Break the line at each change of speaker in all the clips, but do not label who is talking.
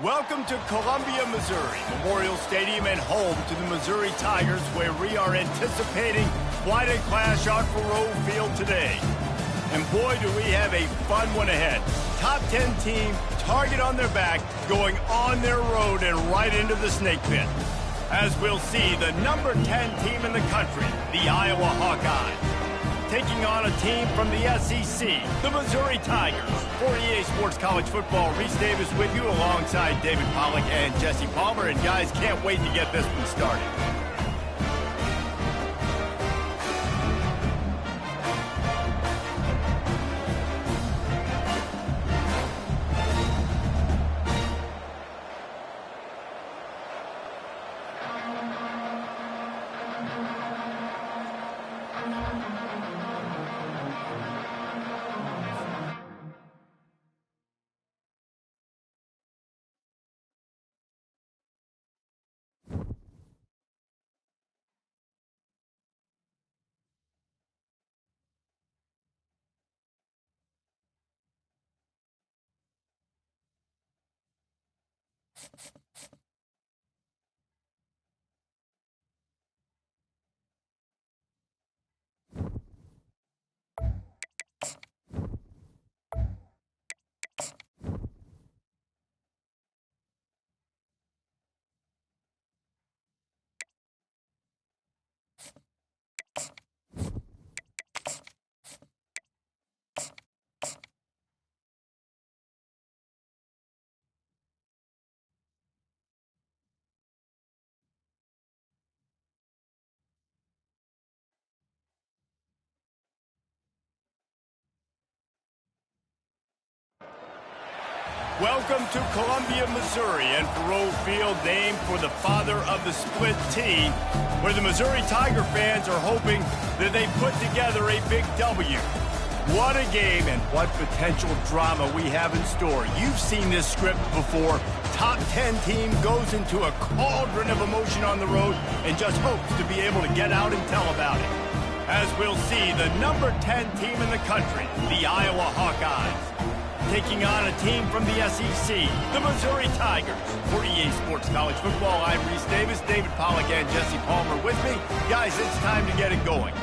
Welcome to Columbia, Missouri, Memorial Stadium and home to the Missouri Tigers, where we are anticipating quite a clash on Faroe Field today. And boy, do we have a fun one ahead. Top 10 team, target on their back, going on their road and right into the snake pit. As we'll see, the number 10 team in the country, the Iowa Hawkeyes, taking on a team from the SEC, the Missouri Tigers. For EA Sports College Football, Reese Davis with you alongside David Pollack and Jesse Palmer. And guys, can't wait to get this one started. Welcome to Columbia, Missouri, and Faroe Field, named for the father of the split T, where the Missouri Tiger fans are hoping that they put together a big W. What a game and what potential drama we have in store. You've seen this script before. Top 10 team goes into a cauldron of emotion on the road and just hopes to be able to get out and tell about it. As we'll see, the number 10 team in the country, the Iowa Hawkeyes, taking on a team from the SEC, the Missouri Tigers. For EA Sports College Football, I'm Reese Davis, David Pollack and Jesse Palmer with me. Guys, it's time to get it going.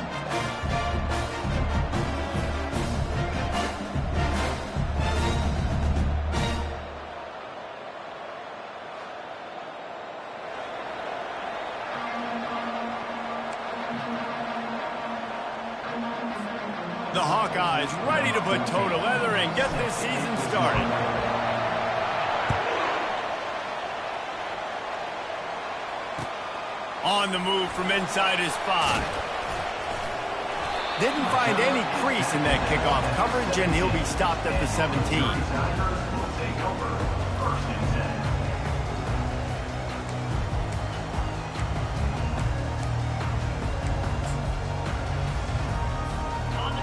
The Hawkeyes ready to put toe to leather and get this season started. On the move from inside his 5. Didn't find any crease in that kickoff coverage, and he'll be stopped at the 17.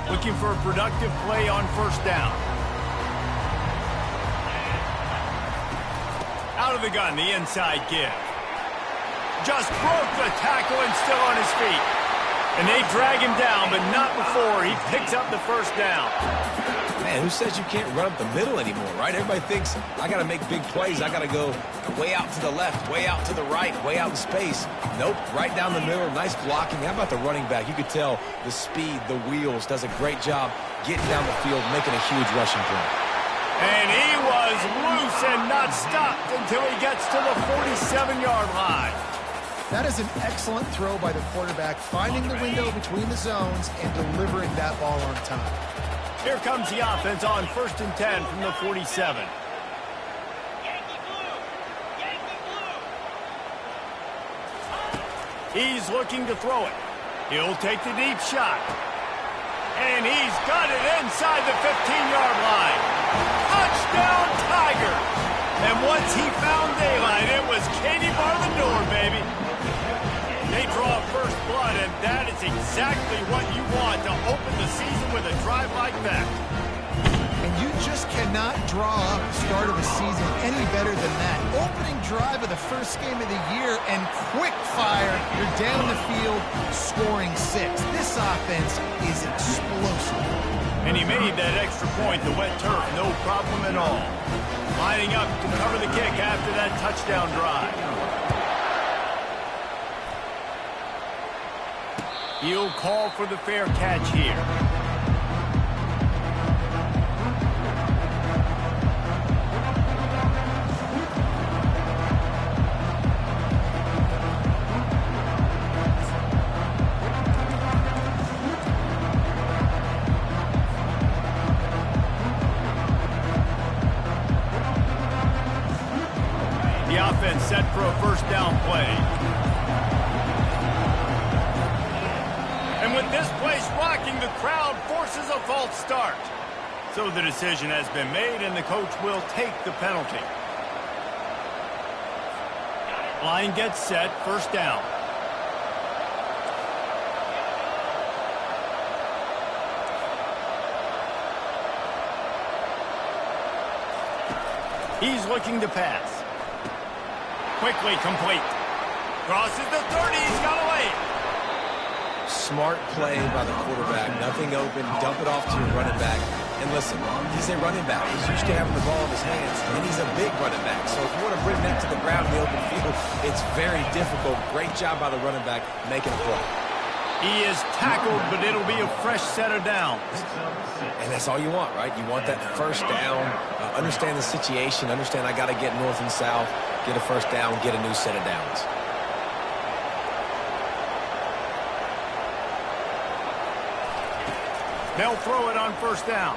Looking for a productive play on first down. Out of the gun, the inside give. Just broke the tackle and still on his feet. And they drag him down, but not before he picks up the first down.
Man, who says you can't run up the middle anymore, right? Everybody thinks, I got to make big plays. I got to go way out to the left, way out to the right, way out in space. Nope, right down the middle. Nice blocking. How about the running back? You could tell the speed, the wheels, does a great job getting down the field, making a huge rushing play.
And he was loose and not stopped until he gets to the 47-yard line.
That is an excellent throw by the quarterback, finding the window between the zones and delivering that ball on time.
Here comes the offense on 1st and 10 from the 47. He's looking to throw it. He'll take the deep shot. And he's got it inside the 15-yard line. Touchdown, Tiger! And once he found daylight, it was Katie bar the door, baby. They draw first blood, and that is exactly what you want to open the season with a drive like that.
And you just cannot draw up the start of a season any better than that. Opening drive of the first game of the year, and quick fire, you're down the field, scoring 6. This offense is explosive.
And he made that extra point, the wet turf, no problem at all. Lining up to cover the kick after that touchdown drive. He'll call for the fair catch here. The offense set for a first down play. And with this place rocking, the crowd forces a false start. So the decision has been made, and the coach will take the penalty. Line gets set, first down. He's looking to pass. Quickly complete. Crosses the 30, he's got away.
Smart play by the quarterback. Nothing open. Dump it off to your running back. And listen, he's a running back. He's used to having the ball in his hands, and he's a big running back. So if you want to bring that to the ground in the open field, it's very difficult. Great job by the running back making a play.
He is tackled, but it'll be a fresh set of downs.
And that's all you want, right? You want that first down. Understand the situation. Understand I got to get north and south, get a first down, get a new set of downs.
They'll throw it on first down.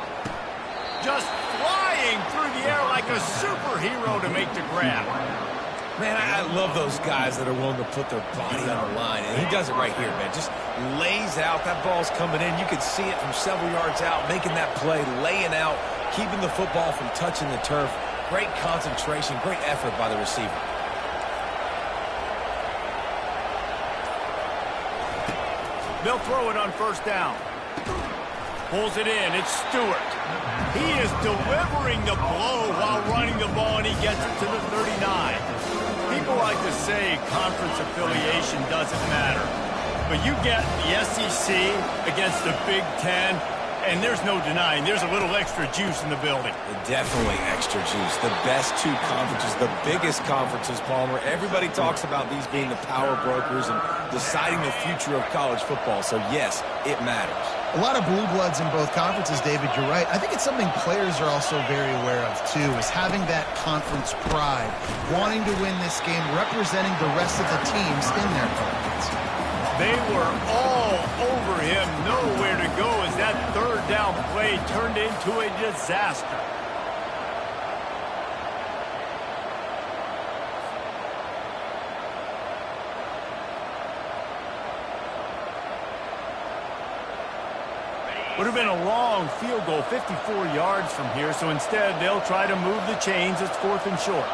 Just flying through the air like a superhero to make the grab.
Man, I love those guys that are willing to put their body on the line. And he does it right here, man. Just lays out. That ball's coming in. You can see it from several yards out, making that play, laying out, keeping the football from touching the turf. Great concentration, great effort by the receiver.
They'll throw it on first down. Pulls it in. It's Stewart. He is delivering the blow while running the ball, and he gets it to the 39. People like to say conference affiliation doesn't matter. But you get the SEC against the Big Ten, and there's no denying there's a little extra juice in the building.
Definitely extra juice. The best two conferences, the biggest conferences, Palmer. Everybody talks about these being the power brokers and deciding the future of college football. So, yes, it matters.
A lot of blue bloods in both conferences, David, you're right. I think it's something players are also very aware of, too, is having that conference pride, wanting to win this game, representing the rest of the teams in their conference.
They were all over him, nowhere to go as that third down play turned into a disaster. Would have been a long field goal, 54 yards from here, so instead they'll try to move the chains. It's 4th and short.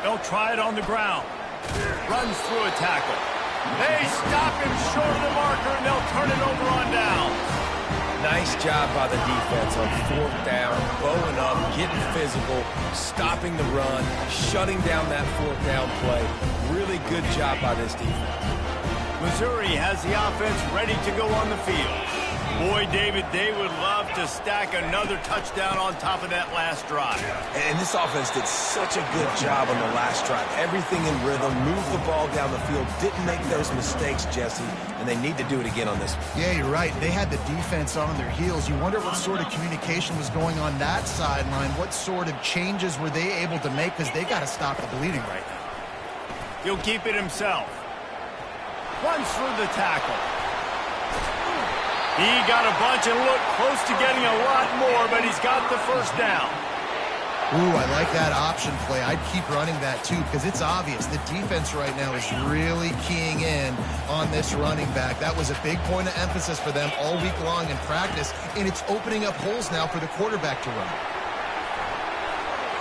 They'll try it on the ground. Runs through a tackle. They stop him short of the marker, and they'll turn it over on down.
Nice job by the defense on 4th down, bowing up, getting physical, stopping the run, shutting down that 4th down play. Really good job by this defense.
Missouri has the offense ready to go on the field. Boy, David, they would love to stack another touchdown on top of that last drive.
And this offense did such a good job on the last drive. Everything in rhythm, moved the ball down the field, didn't make those mistakes, Jesse, and they need to do it again on this one.
Yeah, you're right. They had the defense on their heels. You wonder what sort of communication was going on that sideline. What sort of changes were they able to make, because they got to stop the bleeding right now.
He'll keep it himself. Runs through the tackle. He got a bunch and looked close to getting a lot more, but he's got the first down.
Ooh, I like that option play. I'd keep running that too, because it's obvious the defense right now is really keying in on this running back. That was a big point of emphasis for them all week long in practice, and it's opening up holes now for the quarterback to run.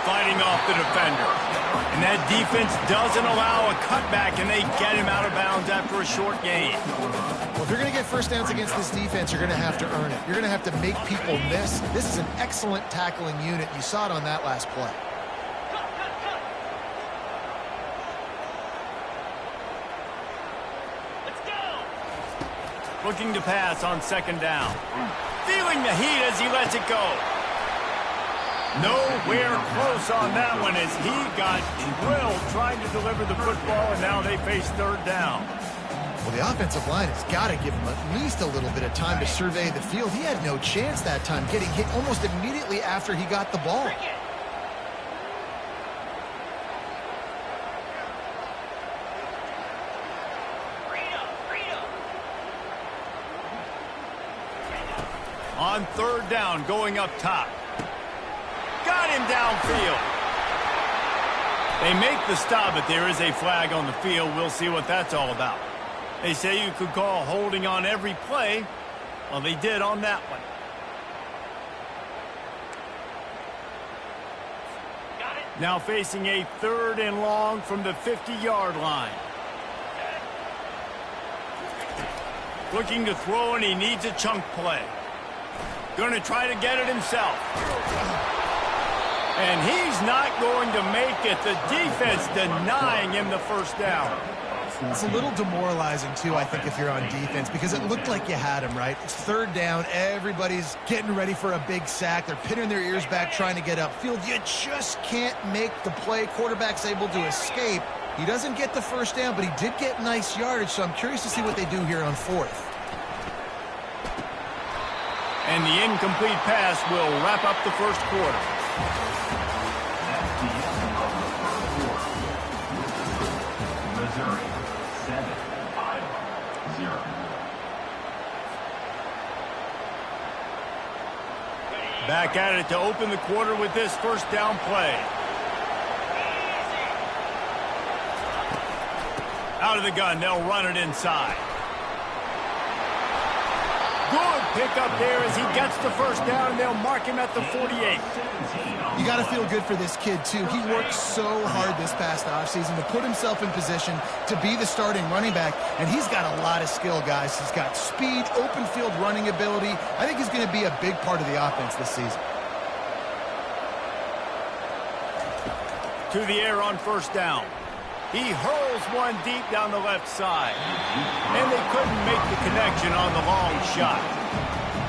Fighting off the defender. And that defense doesn't allow a cutback, and they get him out of bounds after a short gain.
Well, if you're going to get first downs against this defense, you're going to have to earn it. You're going to have to make people miss. This is an excellent tackling unit. You saw it on that last play.
Let's go. Looking to pass on 2nd down. Feeling the heat as he lets it go. Nowhere close on that one as he got drilled trying to deliver the football, and now they face 3rd down.
Well, the offensive line has got to give him at least a little bit of time to survey the field. He had no chance that time, getting hit almost immediately after he got the ball.
On 3rd down, going up top. Got him downfield. They make the stop, but there is a flag on the field. We'll see what that's all about. They say you could call holding on every play. Well, they did on that one. Got it. Now facing a 3rd and long from the 50-yard line. Looking to throw, and he needs a chunk play. Going to try to get it himself. And he's not going to make it. The defense denying him the first down.
It's a little demoralizing, too, I think, if you're on defense, because it looked like you had him, right? It's 3rd down. Everybody's getting ready for a big sack. They're pinning their ears back trying to get upfield. You just can't make the play. Quarterback's able to escape. He doesn't get the first down, but he did get nice yardage, so I'm curious to see what they do here on 4th.
And the incomplete pass will wrap up the first quarter.
Missouri 7, Iowa 0.
Back at it to open the quarter with this first down play. Out of the gun, they'll run it inside. Good pick up there as he gets the first down, and they'll mark him at the 48.
You got to feel good for this kid, too. He worked so hard this past offseason to put himself in position to be the starting running back, and he's got a lot of skill, guys. He's got speed, open field running ability. I think he's going to be a big part of the offense this season.
To the air on first down. He hurls one deep down the left side. And they couldn't make the connection on the long shot.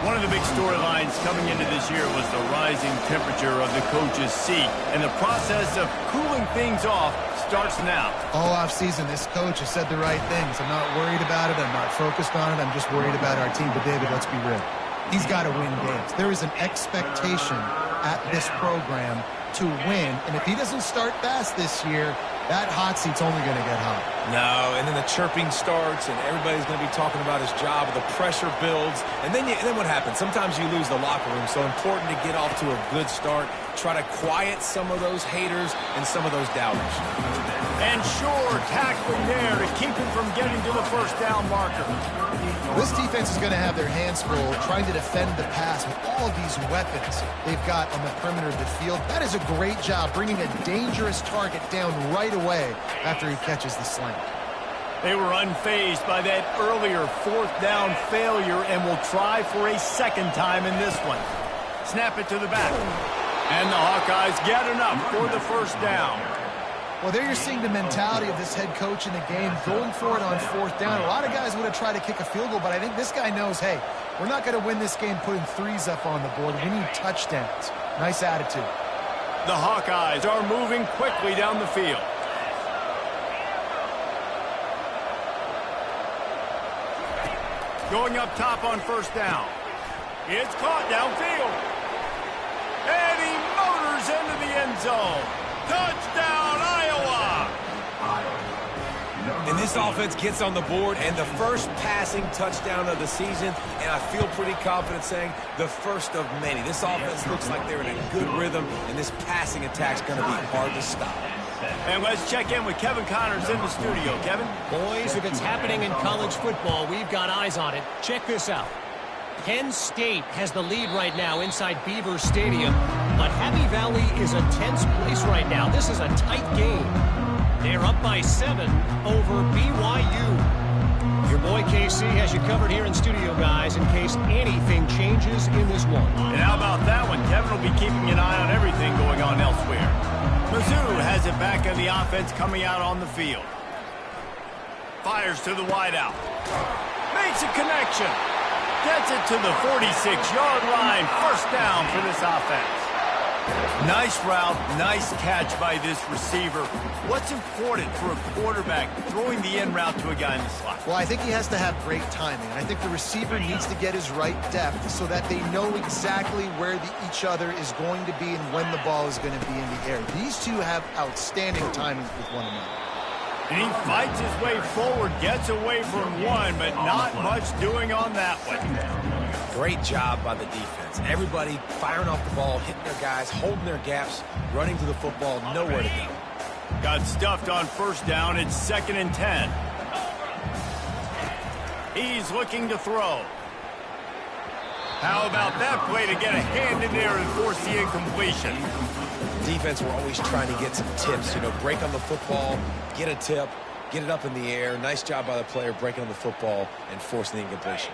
One of the big storylines coming into this year was the rising temperature of the coach's seat. And the process of cooling things off starts now.
All offseason, this coach has said the right things. I'm not worried about it. I'm not focused on it. I'm just worried about our team. But, David, let's be real. He's got to win games. There is an expectation at this program to win. And if he doesn't start fast this year, that hot seat's only going to get hot.
No, and then the chirping starts, and everybody's going to be talking about his job. The pressure builds, and then what happens? Sometimes you lose the locker room, so important to get off to a good start. Try to quiet some of those haters and some of those doubters.
And sure, tackling there to keep him from getting to the first down marker.
This defense is going to have their hands full trying to defend the pass with all of these weapons they've got on the perimeter of the field. That is a great job bringing a dangerous target down right away after he catches the slant.
They were unfazed by that earlier fourth down failure and will try for a second time in this one. Snap it to the back. And the Hawkeyes get enough for the first down.
Well, there you're seeing the mentality of this head coach in the game, going for it on fourth down. A lot of guys would have tried to kick a field goal, but I think this guy knows, hey, we're not going to win this game putting threes up on the board. We need touchdowns. Nice attitude.
The Hawkeyes are moving quickly down the field. Going up top on first down. It's caught downfield. And he motors into the end zone. Touchdown, Iowa!
And this offense gets on the board, and the first passing touchdown of the season, and I feel pretty confident saying the first of many. This offense looks like they're in a good rhythm, and this passing attack's going to be hard to stop.
And let's check in with Kevin Connors in the studio. Kevin?
Boys, if it's happening in college football, we've got eyes on it. Check this out. Penn State has the lead right now inside Beaver Stadium, but Happy Valley is a tense place right now. This is a tight game. They're up by 7 over BYU. Your boy KC has you covered here in studio, guys, in case anything changes in this one.
And how about that one? Kevin will be keeping an eye on everything going on elsewhere. Mizzou has it back on the offense coming out on the field. Fires to the wideout. Makes a connection. Gets it to the 46-yard line. First down for this offense. Nice route, nice catch by this receiver. What's important for a quarterback throwing the end route to a guy in the slot?
Well, I think he has to have great timing. I think the receiver needs to get his right depth so that they know exactly where each other is going to be and when the ball is going to be in the air. These two have outstanding timing with one another.
And he fights his way forward, gets away from one, but not much doing on that one.
Great job by the defense. Everybody firing off the ball, hitting their guys, holding their gaps, running to the football, nowhere to go.
Got stuffed on first down. It's 2nd and 10. He's looking to throw. How about that play to get a hand in there and force the incompletion?
Defense were always trying to get some tips, break on the football, get a tip, get it up in the air. Nice job by the player breaking on the football and forcing the incompletion.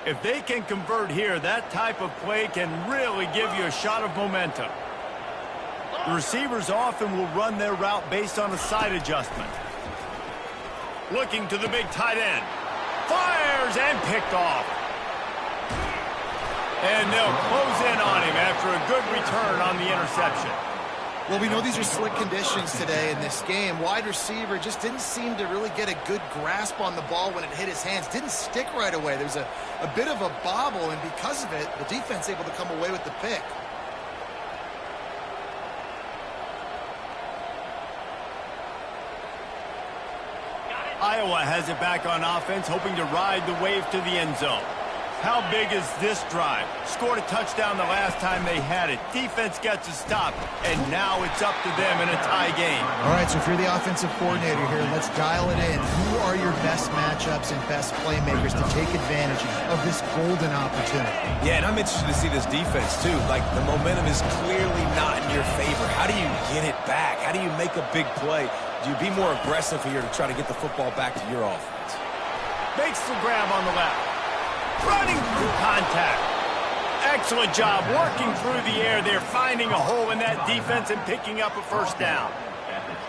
If they can convert here, that type of play can really give you a shot of momentum. The receivers often will run their route based on a side adjustment. Looking to the big tight end. Fires and picked off. And they'll close in on him after a good return on the interception.
Well, we know these are slick conditions today in this game. Wide receiver just didn't seem to really get a good grasp on the ball when it hit his hands. Didn't stick right away. There's a bit of a bobble, and because of it, the defense able to come away with the pick.
Iowa has it back on offense, hoping to ride the wave to the end zone. How big is this drive? Scored a touchdown the last time they had it. Defense gets a stop, and now it's up to them in a tie game.
All right, so if you're the offensive coordinator here, let's dial it in. Who are your best matchups and best playmakers to take advantage of this golden opportunity?
Yeah, and I'm interested to see this defense, too. Like, the momentum is clearly not in your favor. How do you get it back? How do you make a big play? Do you be more aggressive here to try to get the football back to your offense?
Makes the grab on the left. Running through contact. Excellent job working through the air there, finding a hole in that defense and picking up a first down.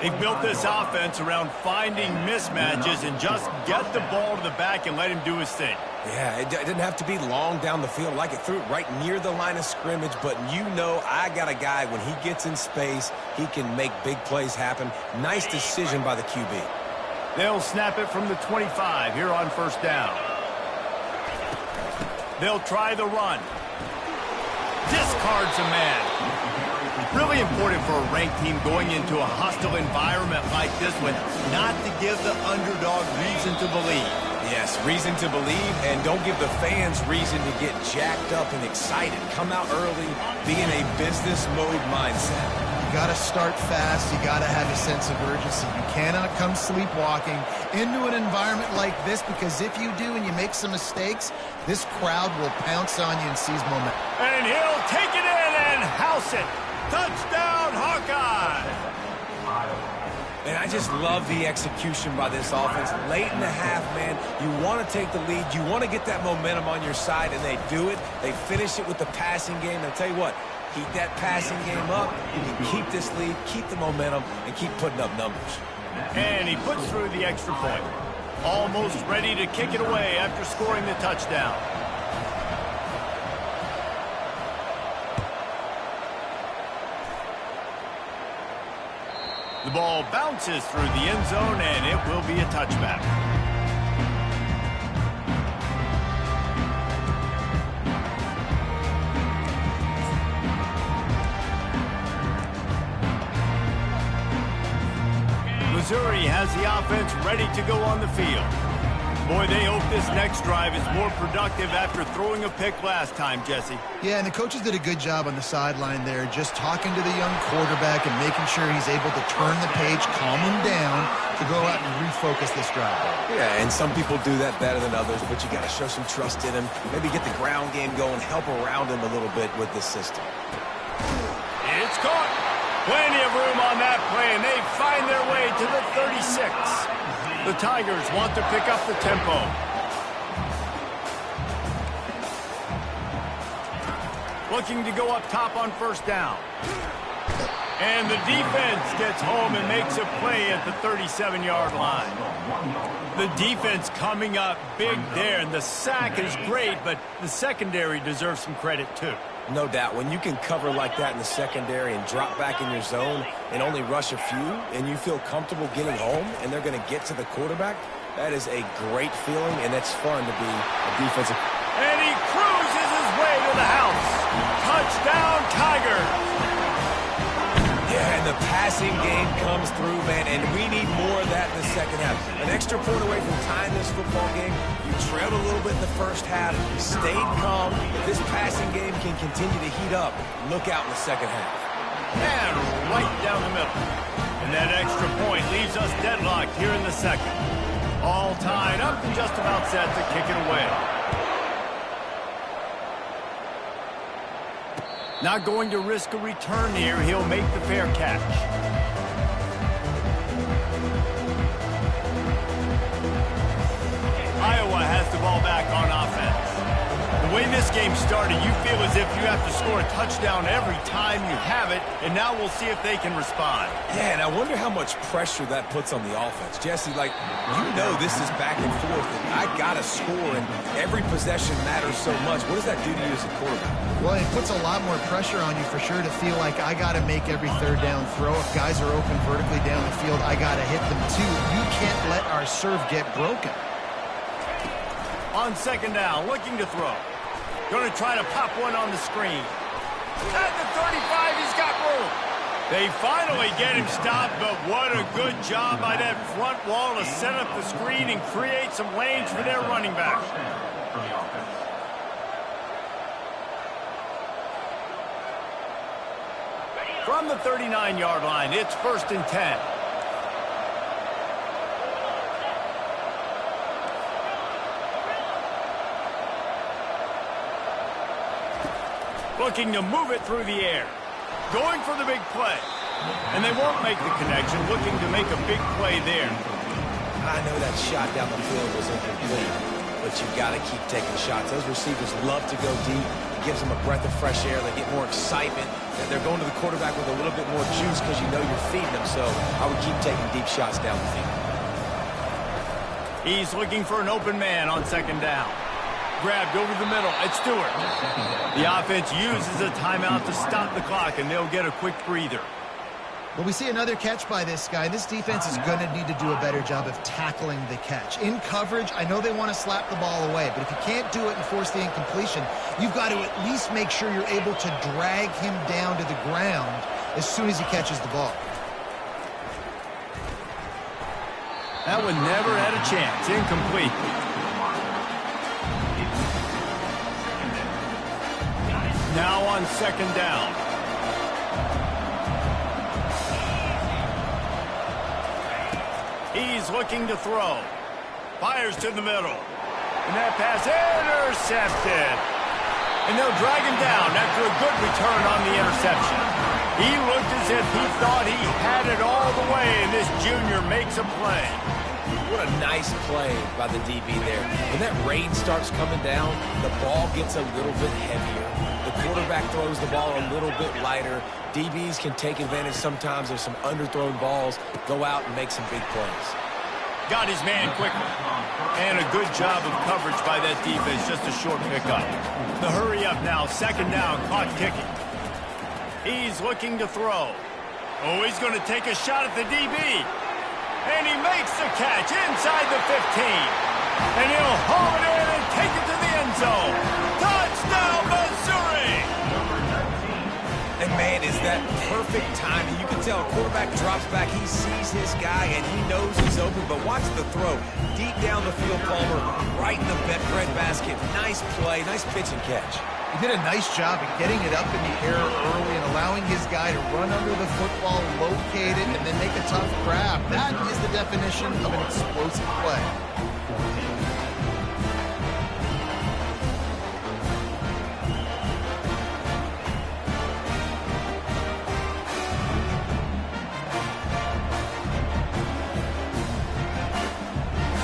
They've built this offense around finding mismatches and just get the ball to the back and let him do his thing.
Yeah, it didn't have to be long down the field. Like, it threw it right near the line of scrimmage, but I got a guy, when he gets in space, he can make big plays happen. Nice decision by the QB.
They'll snap it from the 25 here on first down. They'll try the run. Discards a man. Really important for a ranked team going into a hostile environment like this one, not to give the underdog reason to believe.
Yes, reason to believe, and don't give the fans reason to get jacked up and excited. Come out early, be in a business mode mindset.
You got to start fast. You got to have a sense of urgency. You cannot come sleepwalking into an environment like this, because if you do and you make some mistakes, this crowd will pounce on you and seize momentum.
And he'll take it in and house it. Touchdown, Hawkeye!
And I just love the execution by this offense. Late in the half, man, you want to take the lead. You want to get that momentum on your side, and they do it. They finish it with the passing game. And I'll tell you what, keep that passing game up. You can keep this lead, keep the momentum, and keep putting up numbers.
And he puts through the extra point. Almost ready to kick it away after scoring the touchdown. The ball bounces through the end zone, and it will be a touchback. Missouri has the offense ready to go on the field. Boy, they hope this next drive is more productive after throwing a pick last time, Jesse.
Yeah, and the coaches did a good job on the sideline there, just talking to the young quarterback and making sure he's able to turn the page, calm him down to go out and refocus this drive.
Yeah, and some people do that better than others, but you got to show some trust in him. Maybe get the ground game going, help around him a little bit with this system.
It's caught. Plenty of room on that play, and they find their way to the 36. The Tigers want to pick up the tempo. Looking to go up top on first down. And the defense gets home and makes a play at the 37-yard line. The defense coming up big there, and the sack is great, but the secondary deserves some credit too.
No doubt. When you can cover like that in the secondary and drop back in your zone and only rush a few, and you feel comfortable getting home and they're going to get to the quarterback, that is a great feeling, and it's fun to be a defensive.
And he cruises his way to the house. Touchdown, Tigers.
Yeah, and the passing game comes through, man, and we need more of that in the second half. An extra point away from tying this football game. You trailed a little bit in the first half, stayed calm. If this passing game can continue to heat up, look out in the second half.
And right down the middle. And that extra point leaves us deadlocked here in the second. All tied up and just about set to kick it away. Not going to risk a return here. He'll make the fair catch. Iowa has the ball back on offense. The way this game started, you feel as if you have to score a touchdown every time you have it, and now we'll see if they can respond.
Yeah, and I wonder how much pressure that puts on the offense. Jesse, like, you know this is back and forth, and I got to score, and every possession matters so much. What does that do to you as a quarterback?
Well, it puts a lot more pressure on you for sure to feel like I got to make every third down throw. If guys are open vertically down the field, I got to hit them too. You can't let our serve get broken.
On second down, looking to throw. Going to try to pop one on the screen. At the 35, he's got room. They finally get him stopped, but what a good job by that front wall to set up the screen and create some lanes for their running back. From the 39-yard line, it's 1st and 10. Looking to move it through the air. Going for the big play. And they won't make the connection, looking to make a big play there.
I know that shot down the field was incomplete, but you've got to keep taking shots. Those receivers love to go deep. It gives them a breath of fresh air. They get more excitement. And they're going to the quarterback with a little bit more juice because you know you're feeding them. So I would keep taking deep shots down the field.
He's looking for an open man on second down. Grabbed over the middle. It's Stewart. The offense uses a timeout to stop the clock, and they'll get a quick breather.
Well, we see another catch by this guy. This defense is going to need to do a better job of tackling the catch. In coverage, I know they want to slap the ball away, but if you can't do it and force the incompletion, you've got to at least make sure you're able to drag him down to the ground as soon as he catches the ball.
That one never had a chance. Incomplete. Now on second down. He's looking to throw. Fires to the middle. And that pass intercepted. And they'll drag him down after a good return on the interception. He looked as if he thought he had it all the way, and this junior makes a play.
What a nice play by the DB there. When that rain starts coming down, the ball gets a little bit heavier. The quarterback throws the ball a little bit lighter. DBs can take advantage sometimes of some underthrown balls, go out and make some big plays.
Got his man quickly. And a good job of coverage by that defense, just a short pickup. The hurry up now, second down, clock ticking. He's looking to throw. Oh, he's going to take a shot at the DB. And he makes the catch inside the 15. And he'll haul it in and take it to the end zone. Touchdown, Missouri!
And man, is that perfect timing. You can tell a quarterback drops back, he sees his guy, and he knows he's open. But watch the throw. Deep down the field, Palmer, right in the bread basket. Nice play, nice pitch and catch.
He did a nice job of getting it up in the air early and allowing his guy to run under the football, locate it, and then make a tough grab. That is the definition of an explosive play.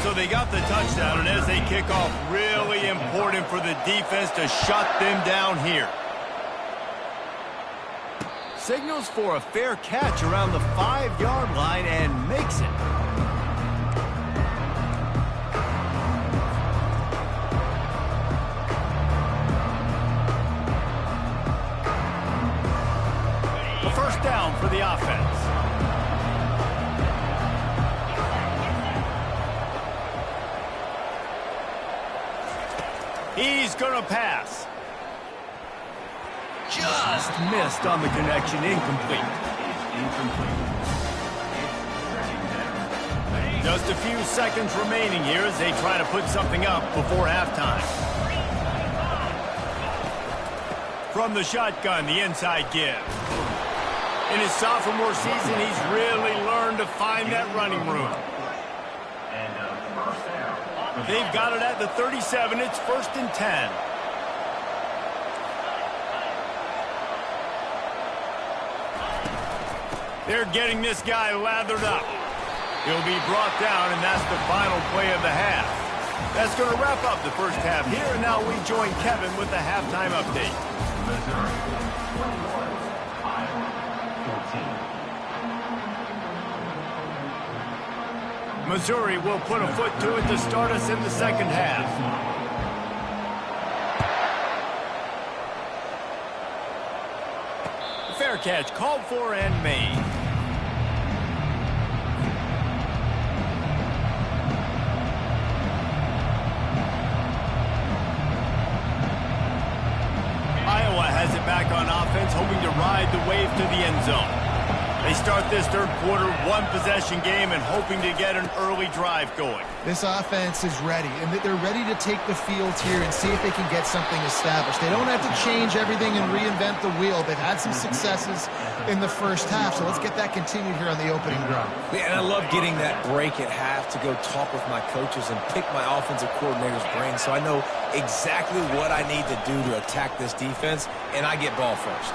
So they got the touchdown, and as they kick off, really important for the defense to shut them down here. Signals for a fair catch around the 5-yard line and makes it. The first down for the offense. He's going to pass. Just missed on the connection. Incomplete. Just a few seconds remaining here as they try to put something up before halftime. From the shotgun, the inside give. In his sophomore season, he's really learned to find that running room. They've got it at the 37. It's 1st and 10. They're getting this guy lathered up. He'll be brought down, and that's the final play of the half. That's going to wrap up the first half here, and now we join Kevin with the halftime update. Missouri will put a foot to it to start us in the second half. Fair catch called for and made. Iowa has it back on offense, hoping to ride the wave to the end zone. They start this third quarter, one-possession game, and hoping to get an early drive going.
This offense is ready, and they're ready to take the field here and see if they can get something established. They don't have to change everything and reinvent the wheel. They've had some successes in the first half, so let's get that continued here on the opening drive.
Yeah, and I love getting that break at half to go talk with my coaches and pick my offensive coordinator's brain so I know exactly what I need to do to attack this defense, and I get ball first.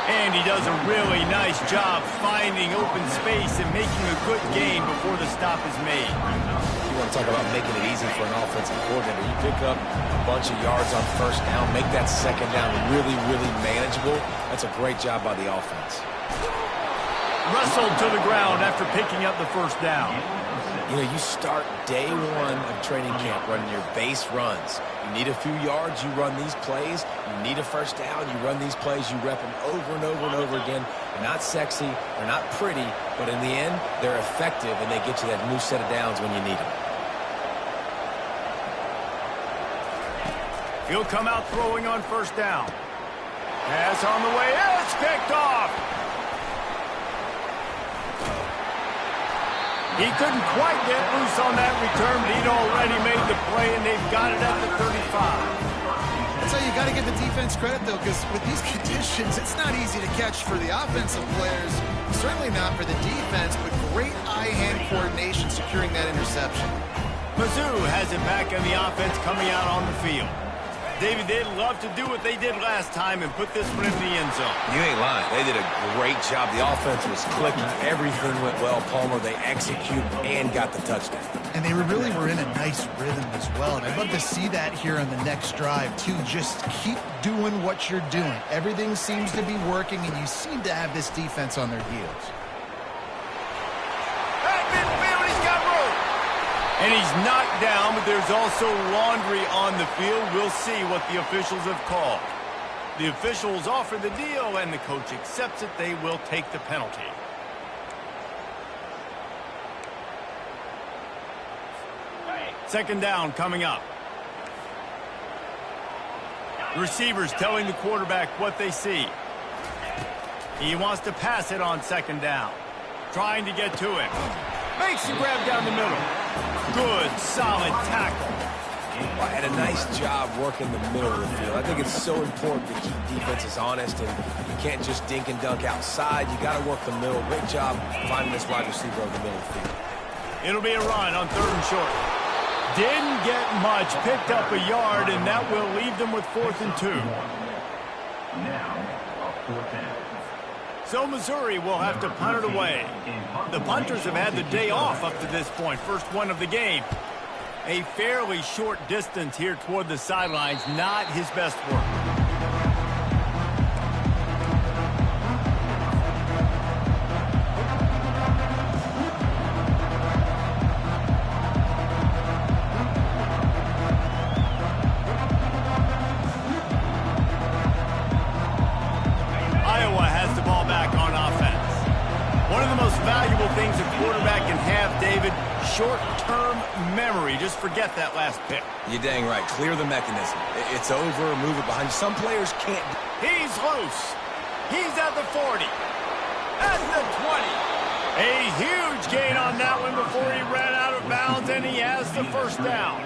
And he does a really nice job finding open space and making a good gain before the stop is made.
You want to talk about making it easy for an offensive coordinator. You pick up a bunch of yards on first down, make that second down really, really manageable. That's a great job by the offense.
Wrestled to the ground after picking up the first down.
You know, you start day one of training camp running your base runs. You need a few yards, you run these plays. You need a first down, you run these plays. You rep them over and over and over again. They're not sexy, they're not pretty, but in the end, they're effective, and they get you that new set of downs when you need them.
He'll come out throwing on first down. Pass on the way. It's picked off. He couldn't quite get loose on that return, but he'd already made the play, and they've got it at the 35.
That's how you got to give the defense credit, though, because with these conditions, it's not easy to catch for the offensive players. Certainly not for the defense, but great eye-hand coordination securing that interception.
Mizzou has it back on the offense coming out on the field. David, they'd love to do what they did last time and put this one in the end zone.
You ain't lying. They did a great job. The offense was clicking. Everything went well, Palmer. They executed and got the touchdown.
And they really were in a nice rhythm as well. And I'd love to see that here on the next drive, too. Just keep doing what you're doing. Everything seems to be working, and you seem to have this defense on their heels.
Midfield, he's got room. And he's knocked down, but there's also laundry on the field. We'll see what the officials have called. The officials offer the deal, and the coach accepts it. They will take the penalty. Second down coming up. The receivers telling the quarterback what they see. He wants to pass it on second down. Trying to get to him. Makes the grab down the middle. Good, solid tackle.
Well, and a nice job working the middle of the field. I think it's so important to keep defenses honest, and you can't just dink and dunk outside. You got to work the middle. Great job finding this wide receiver over the middle of the field.
It'll be a run on 3rd and short. Didn't get much, picked up a yard, and that will leave them with 4th and 2.
Now, 4th and.
So Missouri will have to punt it away. The punters have had the day off up to this point, first one of the game. A fairly short distance here toward the sidelines, not his best work. Things a quarterback can have, David, short-term memory. Just forget that last pick.
You're dang right. Clear the mechanism. It's over. Move it behind you. Some players can't.
He's loose. He's at the 40. At the 20. A huge gain on that one before he ran out of bounds, and he has the first down.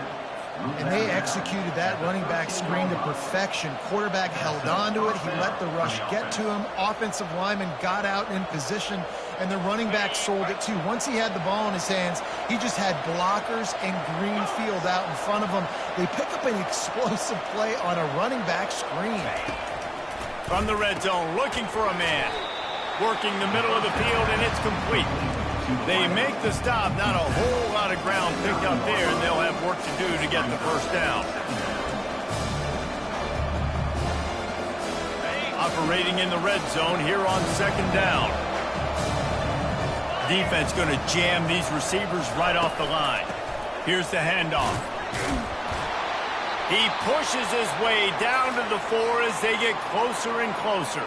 And they executed that running back screen to perfection. Quarterback held on to it. He let the rush get to him. Offensive lineman got out in position, and the running back sold it too. Once he had the ball in his hands, he just had blockers and green field out in front of him. They pick up an explosive play on a running back screen.
From the red zone, looking for a man. Working the middle of the field, and it's complete. They make the stop, not a whole lot of ground picked up there, and they'll have work to do to get the first down. Operating in the red zone here on 2nd down. Defense going to jam these receivers right off the line. Here's the handoff. He pushes his way down to the 4 as they get closer and closer.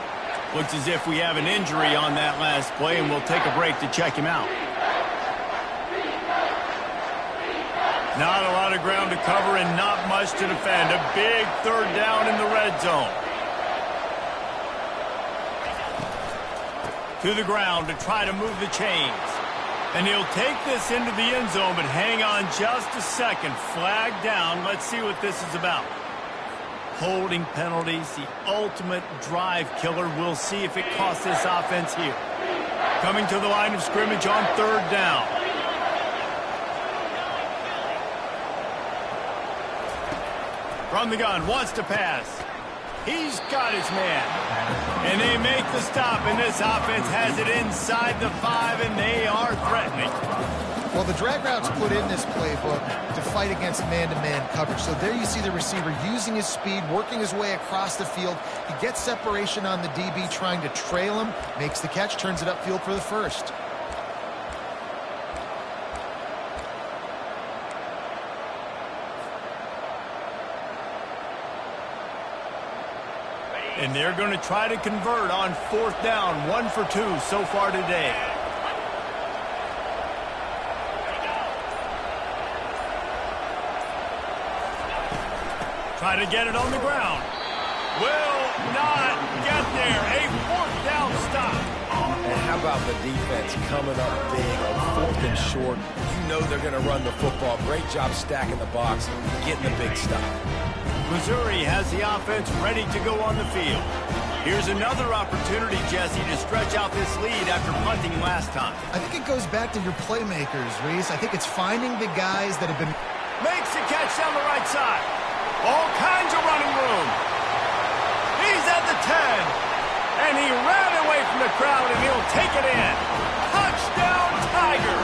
Looks as if we have an injury on that last play, and we'll take a break to check him out. Not a lot of ground to cover and not much to defend. A big 3rd down in the red zone. To the ground to try to move the chains. And he'll take this into the end zone, but hang on just a second. Flag down. Let's see what this is about. Holding penalties, the ultimate drive killer. We'll see if it costs this offense here. Coming to the line of scrimmage on 3rd down. From the gun, wants to pass. He's got his man. And they make the stop, and this offense has it inside the 5, and they are threatening.
Well, the drag route's put in this playbook to fight against man-to-man coverage. So there you see the receiver using his speed, working his way across the field. He gets separation on the DB, trying to trail him, makes the catch, turns it upfield for the first.
And they're going to try to convert on 4th down. 1 for 2 so far today. Try to get it on the ground. Will not get there. A 4th down stop.
And how about the defense coming up big on 4th and short? You know they're going to run the football. Great job stacking the box, getting the big stop.
Missouri has the offense ready to go on the field. Here's another opportunity, Jesse, to stretch out this lead after punting last time.
I think it goes back to your playmakers, Reese. I think it's finding the guys that have been...
Makes the catch down the right side. All kinds of running room. from the crowd, and he'll take it in. Touchdown, Tiger!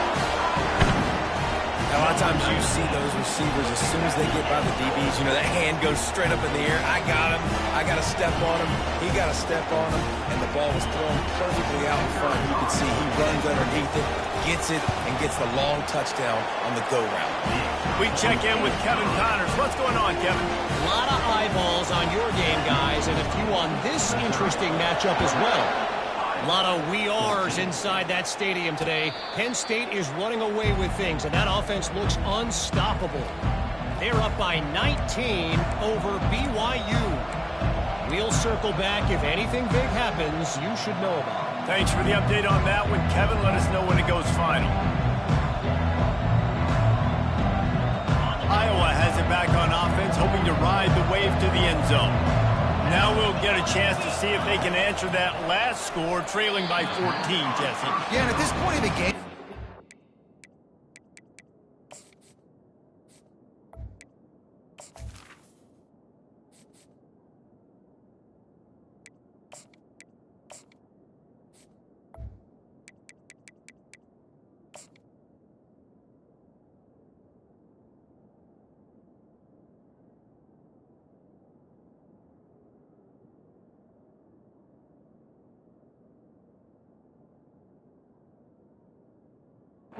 A lot of times you see those receivers, as soon as they get by the DBs, you know, that hand goes straight up in the air. I got him. I got to step on him. He got to step on him. And the ball was thrown perfectly out in front. You can see he runs underneath it, gets it, and gets the long touchdown on the go route.
We check in with Kevin Connors. What's going on, Kevin?
A lot of eyeballs on your game, guys, and a few on this interesting matchup as well. A lot of we ares inside that stadium today. Penn State is running away with things, and that offense looks unstoppable. They're up by 19 over BYU. We'll circle back. If anything big happens, you should know about it.
Thanks for the update on that one, Kevin. Let us know when it goes final. Iowa has it back on offense, hoping to ride the wave to the end zone. Now we'll get a chance to see if they can answer that last score, trailing by 14, Jesse.
Yeah, and at this point in the game,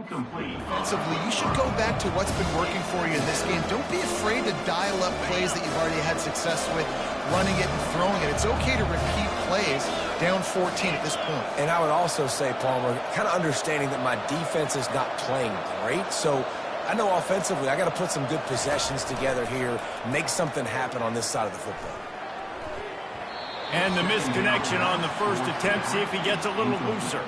offensively, you should go back to what's been working for you in this game. Don't be afraid to dial up plays that you've already had success with, running it and throwing it. It's okay to repeat plays down 14 at this point.
And I would also say, Palmer, kind of understanding that my defense is not playing great, so I know offensively I got to put some good possessions together here, make something happen on this side of the football.
And the misconnection on the first attempt. See if he gets a little looser.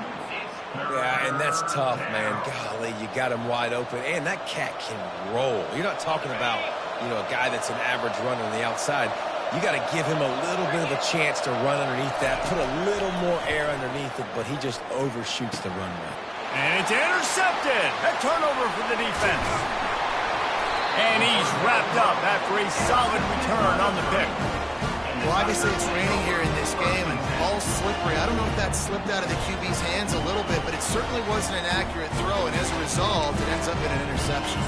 Yeah, and that's tough, man. Golly, you got him wide open. And that cat can roll. You're not talking about, you know, a guy that's an average runner on the outside. You got to give him a little bit of a chance to run underneath that, put a little more air underneath it, but he just overshoots the runway.
And it's intercepted. A turnover for the defense. And he's wrapped up after a solid return on the pick.
Well, obviously it's raining here in this game, and the ball's slippery. I don't know if that slipped out of the QB's hands a little bit, but it certainly wasn't an accurate throw, and as a result, it ends up in an interception.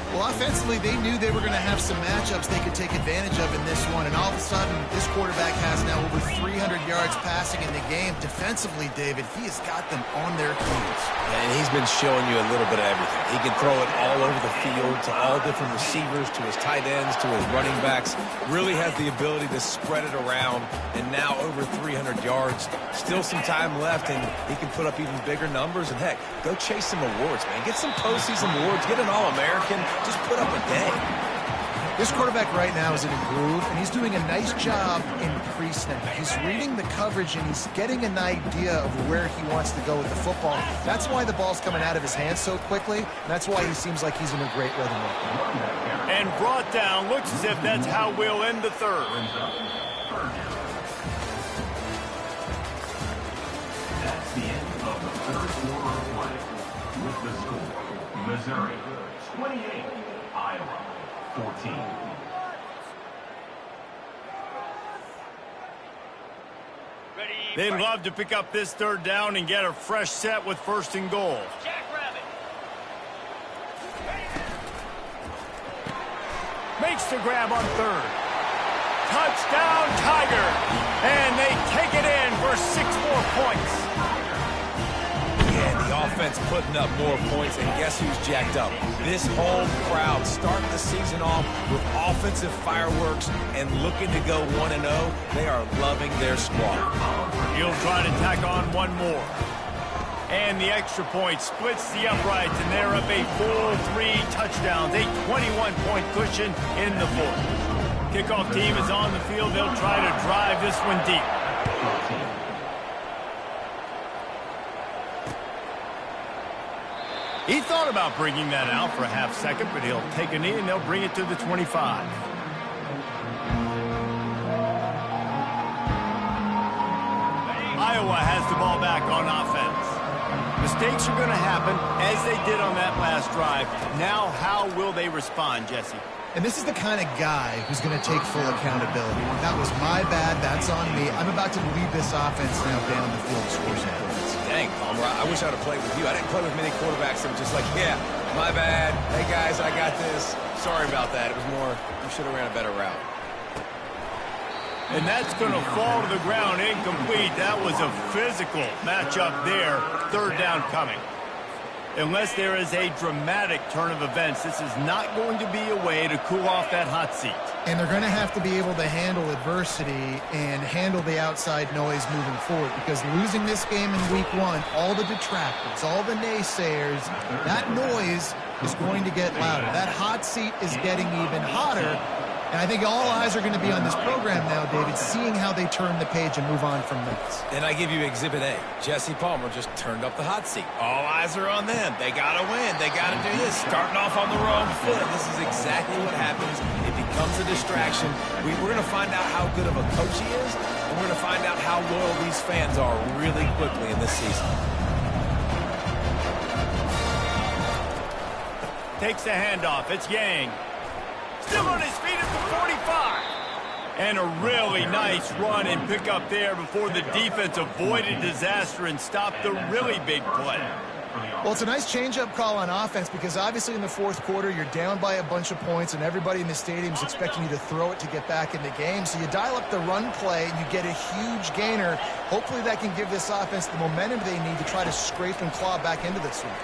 Well, offensively, they knew they were going to have some matchups they could take advantage of in this one, and all of a sudden, this quarterback has now over 300 yards passing in the game. Defensively, David, he has got them on their heels.
And he's been showing you a little bit of everything. He can throw it all over the field to all different receivers, to his tight ends, to his running backs. Really has the ability to spread it around, and now over 300 yards. Still some time left, and he can put up even bigger numbers. And, heck, go chase some awards, man. Get some postseason awards. Get an All-American. Just put up a day.
This quarterback right now is in a groove, and he's doing a nice job in pre-snap. He's reading the coverage, and he's getting an idea of where he wants to go with the football. That's why the ball's coming out of his hands so quickly, and that's why he seems like he's in a great rhythm right now.
And brought down. Looks as if that's how we'll end the third.
That's the end of the third quarter of play. With the score, Missouri 28, Iowa 14.
They'd love to pick up this third down and get a fresh set with first and goal. Makes the grab on third. Touchdown, Tiger. And they take it in for 6 more points.
Yeah, the offense putting up more points, and guess who's jacked up? This home crowd starting the season off with offensive fireworks and looking to go 1-0. They are loving their squad.
He'll try to tack on one more. And the extra point splits the uprights, and they're up a full 3 touchdowns, a 21-point cushion in the fourth. Kickoff team is on the field. They'll try to drive this one deep. He thought about bringing that out for a half second, but he'll take a knee and they'll bring it to the 25. Iowa has the ball back on offense. Mistakes are going to happen, as they did on that last drive. Now, how will they respond, Jesse?
And this is the kind of guy who's going to take full accountability. That was my bad. That's on me. I'm about to lead this offense now down the field to score some points.
Dang, Palmer, I wish I'd have played with you. I didn't play with many quarterbacks that were just like, yeah, my bad. Hey, guys, I got this. Sorry about that. It was more, you should have ran a better route.
And that's going to fall to the ground incomplete. That was a physical matchup there. Third down coming. Unless there is a dramatic turn of events, this is not going to be a way to cool off that hot seat.
And they're going to have to be able to handle adversity and handle the outside noise moving forward, because losing this game in week 1, all the detractors, all the naysayers, that noise is going to get louder. That hot seat is getting even hotter. And I think all eyes are going to be on this program now, David, seeing how they turn the page and move on from this.
And I give you Exhibit A. Jesse Palmer just turned up the hot seat. All eyes are on them. They got to win. They got to do this. Starting off on the wrong foot. This is exactly what happens. It becomes a distraction. We're going to find out how good of a coach he is, and we're going to find out how loyal these fans are really quickly in this season.
Takes the handoff. It's Yang. Still on his feet at the 45. And a really nice run and pick up there before the defense avoided disaster and stopped the really big play.
Well, it's a nice change-up call on offense, because obviously in the fourth quarter, you're down by a bunch of points and everybody in the stadium is expecting you to throw it to get back in the game. So you dial up the run play and you get a huge gainer. Hopefully that can give this offense the momentum they need to try to scrape and claw back into this one.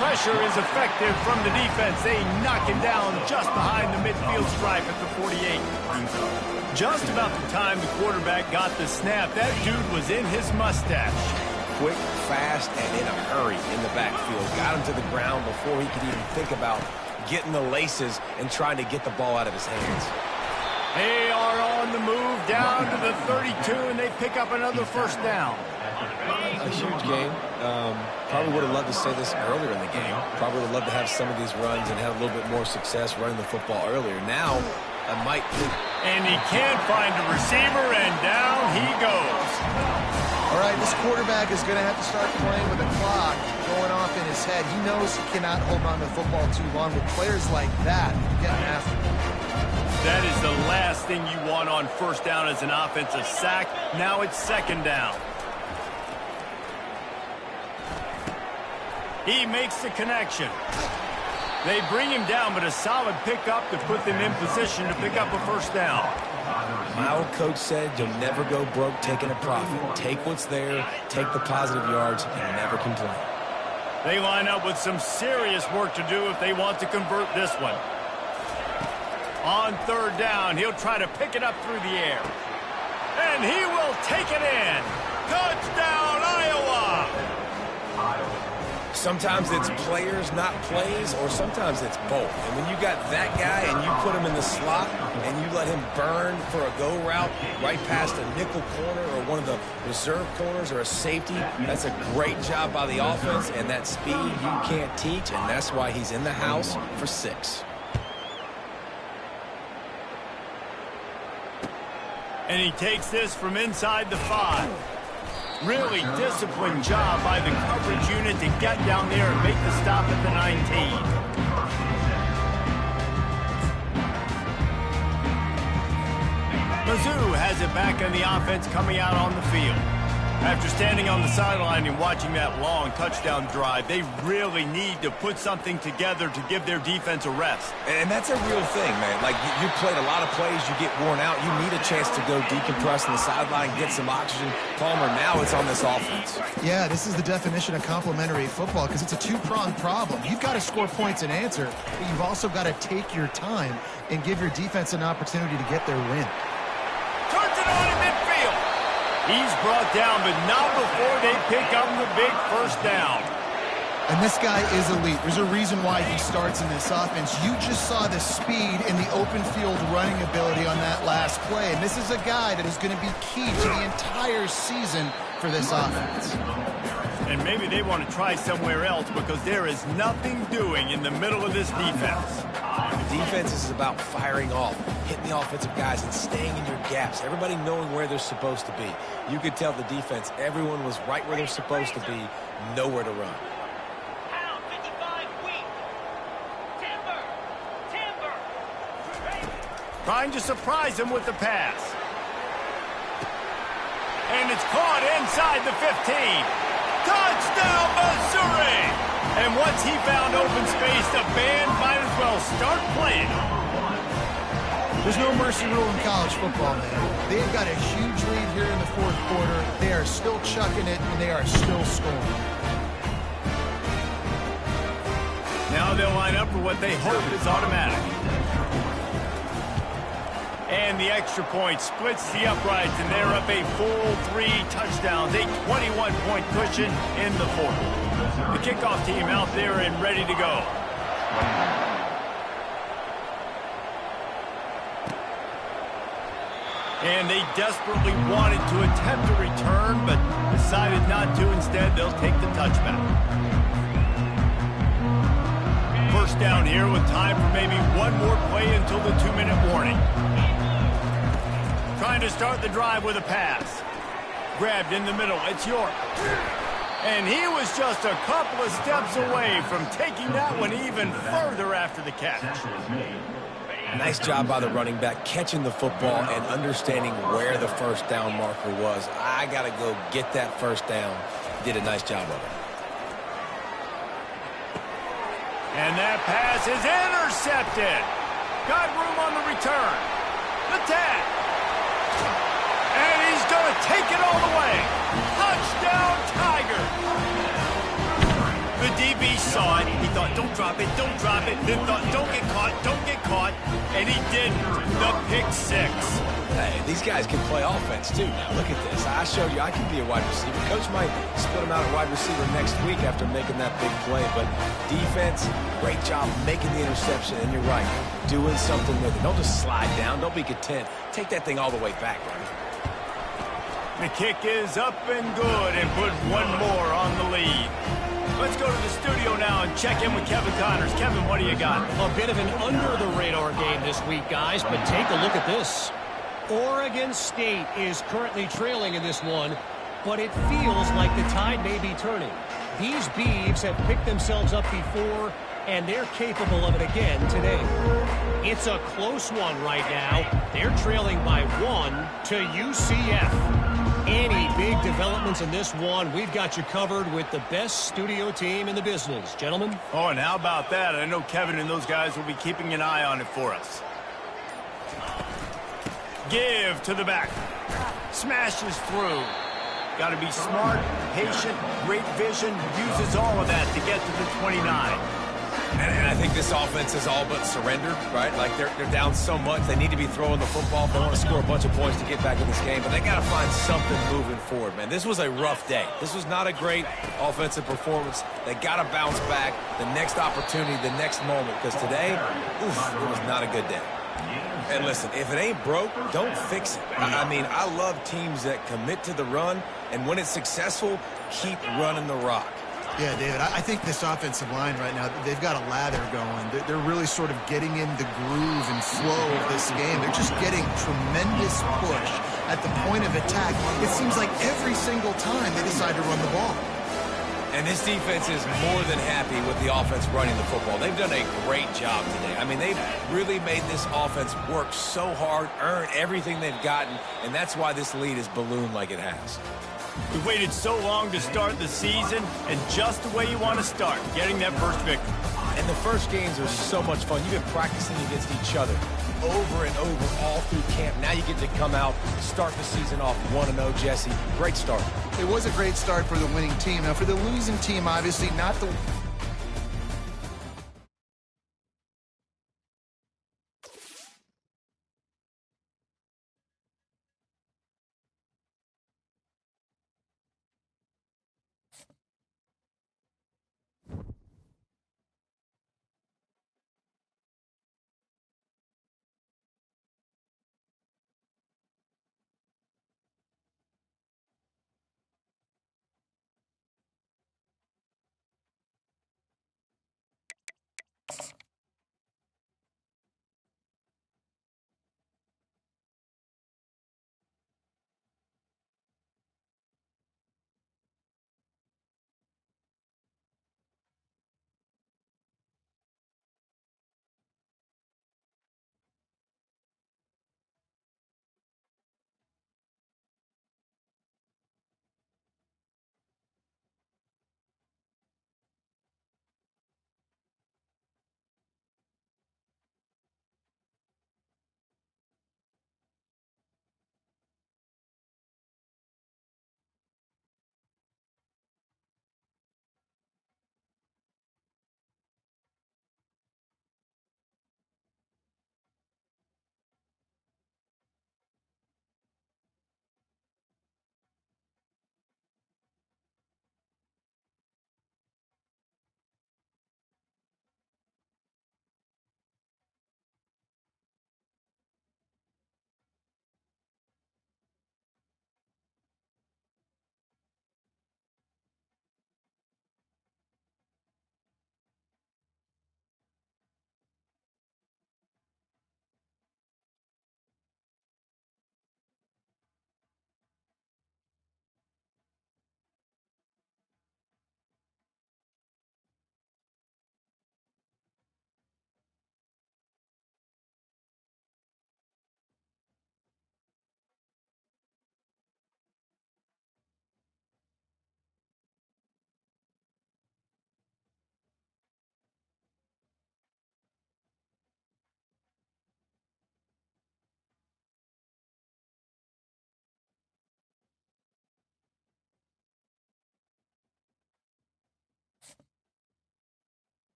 Pressure is effective from the defense. They knock him down just behind the midfield stripe at the 48. Just about the time the quarterback got the snap, that dude was in his mustache.
Quick, fast, and in a hurry in the backfield. Got him to the ground before he could even think about getting the laces and trying to get the ball out of his hands.
They are on the move down to the 32, and they pick up another first down.
A huge game. Probably would have loved to say this earlier in the game. Probably would have loved to have some of these runs and have a little bit more success running the football earlier. Now, I might think.
And he can't find a receiver, and down he goes.
All right, this quarterback is going to have to start playing with a clock going off in his head. He knows he cannot hold on to the football too long. With players like that, getting after him.
That is the last thing you want on first down as an offensive sack. Now it's second down. He makes the connection. They bring him down, but a solid pickup to put them in position to pick up a first down.
My old coach said you'll never go broke taking a profit. Take what's there, take the positive yards, and never complain.
They line up with some serious work to do if they want to convert this one. On third down, he'll try to pick it up through the air. And he will take it in. Touchdown, Iowa!
Sometimes it's players, not plays, or sometimes it's both. And when you got that guy and you put him in the slot and you let him burn for a go route right past a nickel corner or one of the reserve corners or a safety, that's a great job by the offense, and that speed you can't teach, and that's why he's in the house for 6.
And he takes this from inside the 5. Really disciplined job by the coverage unit to get down there and make the stop at the 19. Mizzou has it back on the offense coming out on the field. After standing on the sideline and watching that long touchdown drive, they really need to put something together to give their defense a rest.
And that's a real thing, man. Like, you played a lot of plays, you get worn out, you need a chance to go decompress on the sideline, get some oxygen. Palmer, now it's on this offense.
Yeah, this is the definition of complementary football, because it's a two-pronged problem. You've got to score points and answer, but you've also got to take your time and give your defense an opportunity to get their win.
Turns it on in midfield. He's brought down, but not before they pick up the big first down.
And this guy is elite. There's a reason why he starts in this offense. You just saw the speed and the open field running ability on that last play. And this is a guy that is going to be key to the entire season for this offense.
And maybe they want to try somewhere else because there is nothing doing in the middle of this defense.
The defense is about firing off, hitting the offensive guys and staying in your gaps. Everybody knowing where they're supposed to be. You could tell the defense, everyone was right where they're supposed to be, nowhere to run.
Trying to surprise him with the pass. And it's caught inside the 15. Touchdown, Missouri! And once he found open space, the band might as well start playing.
There's no mercy rule in college football, man. They've got a huge lead here in the fourth quarter. They are still chucking it, and they are still scoring.
Now they'll line up for what they hope is automatic. And the extra point splits the uprights, and they're up a full 3 touchdowns, a 21-point cushion in the fourth. The kickoff team out there and ready to go. And they desperately wanted to attempt a return, but decided not to. Instead, they'll take the touchback. First down here with time for maybe one more play until the 2-minute warning. Trying to start the drive with a pass. Grabbed in the middle. It's York. And he was just a couple of steps away from taking that one even further after the catch.
Nice job by the running back catching the football and understanding where the first down marker was. I got to go get that first down. Did a nice job of it.
And that pass is intercepted. Got room on the return. The tag. And he's going to take it all the way. Touchdown, Tiger. The DB saw it. He thought, don't drop it, don't drop it. Then thought, don't get caught, don't get caught. And he didn't. The pick 6.
Hey, these guys can play offense, too. Now, look at this. I showed you I can be a wide receiver. Coach might split him out at wide receiver next week after making that big play. But defense, great job making the interception. And you're right, doing something with it. Don't just slide down. Don't be content. Take that thing all the way back, buddy.
The kick is up and good and put one more on the lead. Let's go to the studio now and check in with Kevin Connors. Kevin, what do you got?
A bit of an under-the-radar game this week, guys, but take a look at this. Oregon State is currently trailing in this one, but it feels like the tide may be turning. These Beavs have picked themselves up before, and they're capable of it again today. It's a close one right now. They're trailing by 1 to UCF. Any big developments in this one, we've got you covered with the best studio team in the business. Gentlemen?
Oh, and how about that? I know Kevin and those guys will be keeping an eye on it for us. Give to the back. Smashes through. Got to be smart, patient, great vision. Uses all of that to get to the 29.
And I think this offense is all but surrendered, right? Like they're down so much. They need to be throwing the football if they want to score a bunch of points to get back in this game. But they got to find something moving forward, man. This was a rough day. This was not a great offensive performance. They got to bounce back the next opportunity, the next moment. Because today, oof, it was not a good day. And listen, if it ain't broke, don't fix it. I mean, I love teams that commit to the run, and when it's successful, keep running the rock.
Yeah, David, I think this offensive line right now, they've got a lather going. They're really sort of getting in the groove and flow of this game. They're just getting tremendous push at the point of attack. It seems like every single time they decide to run the ball.
And this defense is more than happy with the offense running the football. They've done a great job today. I mean, they've really made this offense work so hard, earn everything they've gotten, and that's why this lead is ballooned like it has.
We waited so long to start the season, and just the way you want to start, getting that first victory.
And the first games are so much fun. You've been practicing against each other over and over all through camp. Now you get to come out, start the season off 1-0, Jesse. Great start.
It was a great start for the winning team. Now, for the losing team, obviously not the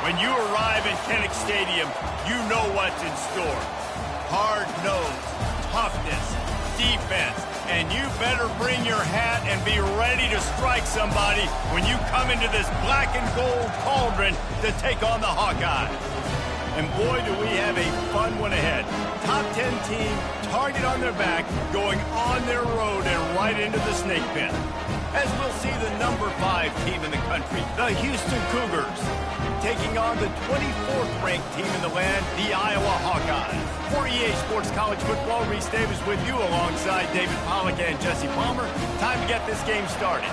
When you arrive at Kinnick Stadium, you know what's in store. Hard nose, toughness, defense, and you better bring your hat and be ready to strike somebody when you come into this black and gold cauldron to take on the Hawkeyes. And boy, do we have a fun one ahead. Top 10 team, target on their back, going on their road and right into the snake pit. As we'll see the number 5 team in the country, the Houston Cougars, taking on the 24th ranked team in the land, the Iowa Hawkeyes. For EA Sports College Football, Reese Davis with you alongside David Pollack and Jesse Palmer. Time to get this game started.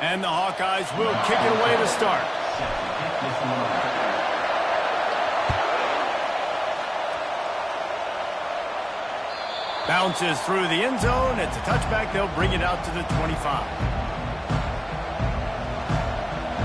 And the Hawkeyes will kick it away to start. Bounces through the end zone. It's a touchback. They'll bring it out to the 25.